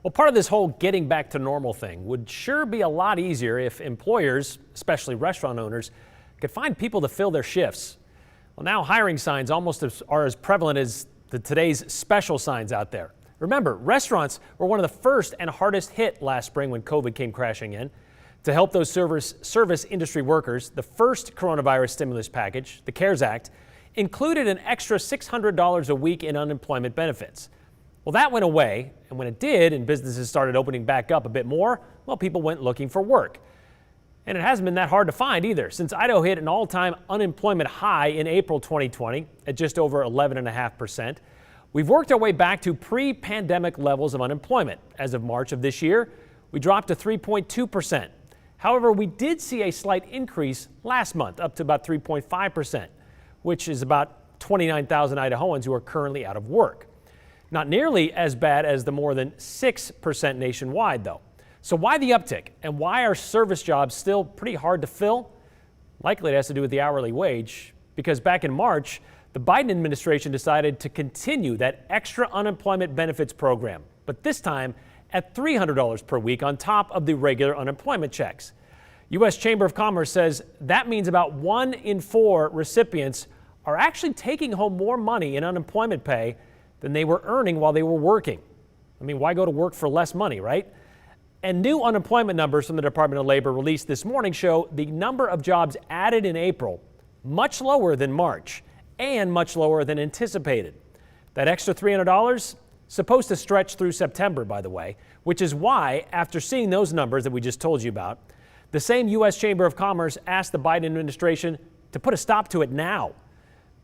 Well, part of this whole getting back to normal thing would sure be a lot easier if employers, especially restaurant owners, could find people to fill their shifts. Well, now hiring signs are as prevalent as today's special signs out there. Remember, restaurants were one of the first and hardest hit last spring when COVID came crashing in. To help those service industry workers, the first coronavirus stimulus package, the CARES Act, included an extra $600 a week in unemployment benefits. Well, that went away, and when it did and businesses started opening back up a bit more, well, people went looking for work. And it hasn't been that hard to find either, since Idaho hit an all-time unemployment high in April 2020 at just over 11.5%. We've worked our way back to pre-pandemic levels of unemployment. As of March of this year, we dropped to 3.2%. However, we did see a slight increase last month, up to about 3.5%, which is about 29,000 Idahoans who are currently out of work. Not nearly as bad as the more than 6% nationwide, though. So why the uptick, and why are service jobs still pretty hard to fill? Likely it has to do with the hourly wage, because back in March, the Biden administration decided to continue that extra unemployment benefits program, but this time at $300 per week on top of the regular unemployment checks. U.S. Chamber of Commerce says that means about 1 in 4 recipients are actually taking home more money in unemployment pay than they were earning while they were working. I mean, why go to work for less money, right? And new unemployment numbers from the Department of Labor released this morning show the number of jobs added in April much lower than March and much lower than anticipated. That extra $300 supposed to stretch through September, by the way, which is why, after seeing those numbers that we just told you about, the same U.S. Chamber of Commerce asked the Biden administration to put a stop to it now.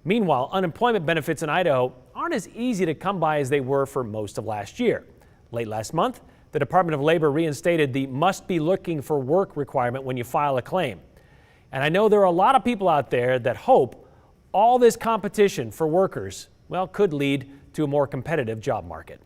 Meanwhile, unemployment benefits in Idaho aren't as easy to come by as they were for most of last year. Late last month, the Department of Labor reinstated the must be looking for work requirement when you file a claim. And I know there are a lot of people out there that hope all this competition for workers, well, could lead to a more competitive job market.